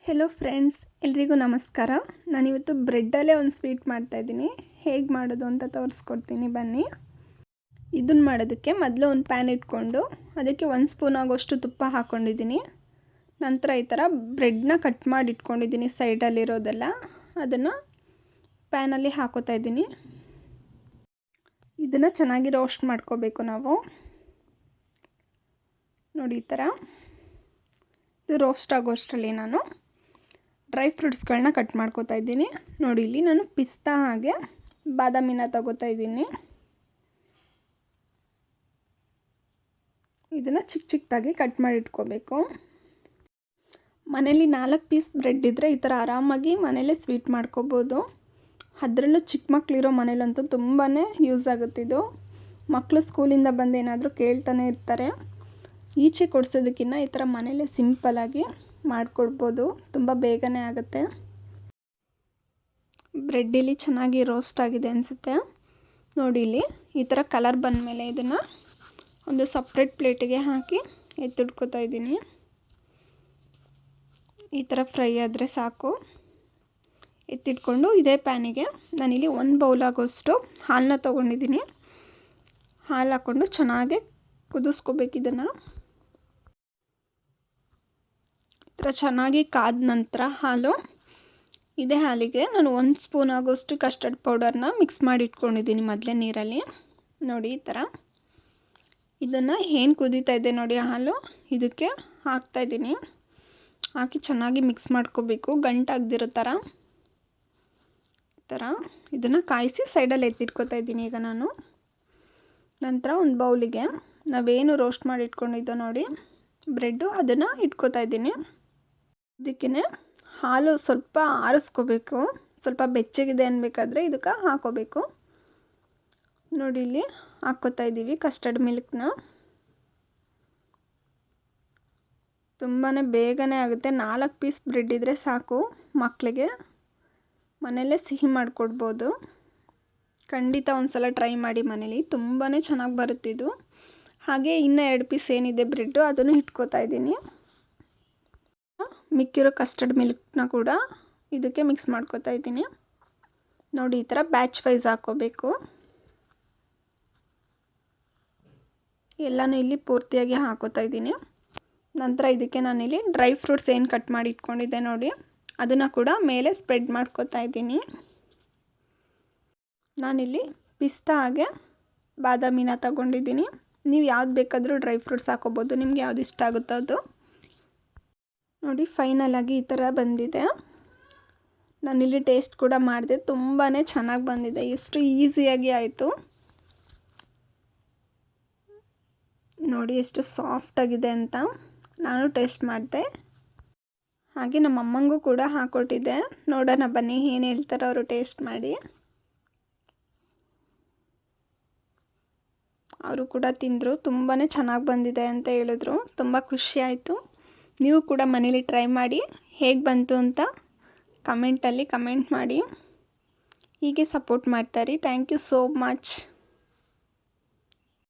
Hello friends, ಎಲ್ರಿಗೂ ನಮಸ್ಕಾರ. ನಾನಿವತ್ತು ಬ್ರೆಡ್ಡಲ್ಲೇ ಒಂದು ಸ್ವೀಟ್ ಮಾಡ್ತಾಯಿದ್ದೀನಿ. ಹೇಗೆ ಮಾಡೋದು ಅಂತ ತೋರಿಸ್ಕೊಡ್ತೀನಿ ಬನ್ನಿ. ಇದನ್ನು ಮಾಡೋದಕ್ಕೆ ಮೊದಲು ಒಂದು ಪ್ಯಾನ್ ಇಟ್ಕೊಂಡು ಅದಕ್ಕೆ 1 ಸ್ಪೂನ್ ಆಗೋಷ್ಟು ತುಪ್ಪ ಹಾಕ್ಕೊಂಡಿದ್ದೀನಿ. ನಂತರ ಈ ಥರ ಬ್ರೆಡ್ನ ಕಟ್ ಮಾಡಿ ಇಟ್ಕೊಂಡಿದ್ದೀನಿ, ಸೈಡಲ್ಲಿರೋದೆಲ್ಲ ಅದನ್ನು ಪ್ಯಾನಲ್ಲಿ ಹಾಕೋತಾ ಇದ್ದೀನಿ. ಇದನ್ನು ಚೆನ್ನಾಗಿ ರೋಸ್ಟ್ ಮಾಡ್ಕೋಬೇಕು ನಾವು. ನೋಡಿ, ಈ ಥರ ಇದು ರೋಸ್ಟ್ ಆಗೋಷ್ಟರಲ್ಲಿ ನಾನು ಡ್ರೈ ಫ್ರೂಟ್ಸ್ಗಳನ್ನ ಕಟ್ ಮಾಡ್ಕೋತಾ ಇದ್ದೀನಿ. ನೋಡಿ, ಇಲ್ಲಿ ನಾನು ಪಿಸ್ತಾ ಹಾಗೆ ಬಾದಾಮಿನ ತಗೋತಾ ಇದ್ದೀನಿ. ಇದನ್ನು ಚಿಕ್ಕ ಚಿಕ್ಕದಾಗಿ ಕಟ್ ಮಾಡಿ ಇಟ್ಕೋಬೇಕು. ಮನೇಲಿ 4 ಪೀಸ್ ಬ್ರೆಡ್ ಇದ್ದರೆ ಈ ಥರ ಆರಾಮಾಗಿ ಮನೇಲೇ ಸ್ವೀಟ್ ಮಾಡ್ಕೋಬೋದು. ಅದರಲ್ಲೂ ಚಿಕ್ಕ ಮಕ್ಕಳಿರೋ ಮನೇಲಂತೂ ತುಂಬಾ ಯೂಸ್ ಆಗುತ್ತಿದ್ದು. ಮಕ್ಕಳು ಸ್ಕೂಲಿಂದ ಬಂದು ಏನಾದರೂ ಕೇಳ್ತಾನೆ ಇರ್ತಾರೆ. ಈಚೆ ಕೊಡ್ಸೋದಕ್ಕಿಂತ ಈ ಥರ ಮನೇಲೇ ಸಿಂಪಲಾಗಿ ಮಾಡಿಕೊಡ್ಬೋದು, ತುಂಬ ಬೇಗನೆ ಆಗುತ್ತೆ. ಬ್ರೆಡ್ ಇಲ್ಲಿ ಚೆನ್ನಾಗಿ ರೋಸ್ಟ್ ಆಗಿದೆ ಅನಿಸುತ್ತೆ. ನೋಡಿ, ಇಲ್ಲಿ ಈ ಥರ ಕಲರ್ ಬಂದಮೇಲೆ ಇದನ್ನು ಒಂದು ಸಪ್ರೇಟ್ ಪ್ಲೇಟಿಗೆ ಹಾಕಿ ಎತ್ತಿಟ್ಕೋತಾ ಇದ್ದೀನಿ. ಈ ಥರ ಫ್ರೈ ಆದರೆ ಸಾಕು. ಎತ್ತಿಟ್ಕೊಂಡು ಇದೇ ಪ್ಯಾನಿಗೆ ನಾನಿಲ್ಲಿ 1 ಬೌಲ್ ಆಗೋಷ್ಟು ಹಾಲನ್ನ ತೊಗೊಂಡಿದ್ದೀನಿ. ಹಾಲು ಹಾಕ್ಕೊಂಡು ಚೆನ್ನಾಗಿ ಕುದಿಸ್ಕೋಬೇಕು. ಇದನ್ನು ಈ ಥರ ಚೆನ್ನಾಗಿ ಕಾದ ನಂತರ ಇದೇ ಹಾಲಿಗೆ ನಾನು 1 ಸ್ಪೂನ್ ಆಗೋಷ್ಟು ಕಸ್ಟರ್ಡ್ ಪೌಡರ್ನ ಮಿಕ್ಸ್ ಮಾಡಿ ಇಟ್ಕೊಂಡಿದ್ದೀನಿ ಮೊದಲೇ ನೀರಲ್ಲಿ. ನೋಡಿ, ಈ ಥರ ಇದನ್ನು ಏನು ಕುದೀತಾ ಇದೆ ನೋಡಿ ಹಾಲು, ಇದಕ್ಕೆ ಹಾಕ್ತಾಯಿದ್ದೀನಿ. ಹಾಕಿ ಚೆನ್ನಾಗಿ ಮಿಕ್ಸ್ ಮಾಡ್ಕೋಬೇಕು, ಗಂಟಾಗದಿರೋ ಥರ. ಈ ಥರ ಇದನ್ನು ಕಾಯಿಸಿ ಸೈಡಲ್ಲಿ ಎತ್ತಿಟ್ಕೋತಾ ಇದ್ದೀನಿ ಈಗ ನಾನು. ನಂತರ ಒಂದು ಬೌಲಿಗೆ ನಾವೇನು ರೋಸ್ಟ್ ಮಾಡಿ ಇಟ್ಕೊಂಡಿದ್ದೋ ನೋಡಿ ಬ್ರೆಡ್ಡು, ಅದನ್ನು ಇಟ್ಕೋತಾ ಇದ್ದೀನಿ. ಇದಕ್ಕೇ ಹಾಲು ಸ್ವಲ್ಪ ಆರಿಸ್ಕೋಬೇಕು. ಸ್ವಲ್ಪ ಬೆಚ್ಚಗಿದೆ ಅನ್ಬೇಕಾದ್ರೆ ಇದಕ್ಕೆ ಹಾಕೋಬೇಕು. ನೋಡಿ, ಇಲ್ಲಿ ಹಾಕ್ಕೋತಾ ಇದ್ದೀವಿ ಕಸ್ಟರ್ಡ್ ಮಿಲ್ಕ್ನ. ತುಂಬಾ ಬೇಗನೆ ಆಗುತ್ತೆ. 4 ಪೀಸ್ ಬ್ರೆಡ್ ಇದ್ದರೆ ಸಾಕು, ಮಕ್ಕಳಿಗೆ ಮನೆಯಲ್ಲೇ ಸಿಹಿ ಮಾಡಿಕೊಡ್ಬೋದು. ಖಂಡಿತ ಒಂದು ಸಲ ಟ್ರೈ ಮಾಡಿ ಮನೇಲಿ, ತುಂಬಾ ಚೆನ್ನಾಗಿ ಬರುತ್ತಿದ್ದು. ಹಾಗೆ ಇನ್ನೂ 2 ಪೀಸ್ ಏನಿದೆ ಬ್ರೆಡ್ಡು ಅದನ್ನು ಇಟ್ಕೋತಾ ಇದ್ದೀನಿ. ಮಿಕ್ಕಿರೋ ಕಸ್ಟರ್ಡ್ ಮಿಲ್ಕ್ನ ಕೂಡ ಇದಕ್ಕೆ ಮಿಕ್ಸ್ ಮಾಡ್ಕೋತಾ ಇದ್ದೀನಿ. ನೋಡಿ, ಈ ಥರ ಬ್ಯಾಚ್ ವೈಸ್ ಹಾಕ್ಕೋಬೇಕು. ಎಲ್ಲನೂ ಇಲ್ಲಿ ಪೂರ್ತಿಯಾಗಿ ಹಾಕೋತಾ ಇದ್ದೀನಿ. ನಂತರ ಇದಕ್ಕೆ ನಾನಿಲ್ಲಿ ಡ್ರೈ ಫ್ರೂಟ್ಸ್ ಏನು ಕಟ್ ಮಾಡಿ ಇಟ್ಕೊಂಡಿದ್ದೆ ನೋಡಿ ಅದನ್ನು ಕೂಡ ಮೇಲೆ ಸ್ಪ್ರೆಡ್ ಮಾಡ್ಕೋತಾ ಇದ್ದೀನಿ. ನಾನಿಲ್ಲಿ ಪಿಸ್ತಾ ಹಾಗೆ ಬಾದಾಮಿನ ತಗೊಂಡಿದ್ದೀನಿ. ನೀವು ಯಾವ್ದು ಬೇಕಾದರೂ ಡ್ರೈ ಫ್ರೂಟ್ಸ್ ಹಾಕೋಬೋದು, ನಿಮ್ಗೆ ಯಾವ್ದು ಇಷ್ಟ ಆಗುತ್ತೋ ಅದು. ನೋಡಿ, ಫೈನಲಾಗಿ ಈ ಥರ ಬಂದಿದೆ. ನಾನಿಲ್ಲಿ ಟೇಸ್ಟ್ ಕೂಡ ಮಾಡಿದೆ, ತುಂಬಾ ಚೆನ್ನಾಗಿ ಬಂದಿದೆ. ಎಷ್ಟು ಈಸಿಯಾಗಿ ಆಯಿತು ನೋಡಿ, ಎಷ್ಟು ಸಾಫ್ಟಾಗಿದೆ ಅಂತ. ನಾನು ಟೇಸ್ಟ್ ಮಾಡಿದೆ, ಹಾಗೆ ನಮ್ಮ ಅಮ್ಮಂಗೂ ಕೂಡ ಹಾಕ್ಕೊಟ್ಟಿದ್ದೆ. ನೋಡೋಣ ಬನ್ನಿ ಏನು ಹೇಳ್ತಾರೆ ಅವರು ಟೇಸ್ಟ್ ಮಾಡಿ. ಅವರು ಕೂಡ ತಿಂದರು, ತುಂಬಾ ಚೆನ್ನಾಗಿ ಬಂದಿದೆ ಅಂತ ಹೇಳಿದ್ರು. ತುಂಬ ಖುಷಿ ಆಯಿತು. ನೀವು ಕೂಡ ಮನೇಲಿ ಟ್ರೈ ಮಾಡಿ, ಹೇಗೆ ಬಂತು ಅಂತ ಕಮೆಂಟಲ್ಲಿ ಕಮೆಂಟ್ ಮಾಡಿ. ಹೀಗೆ ಸಪೋರ್ಟ್ ಮಾಡ್ತಾಯಿರಿ. Thank you so much.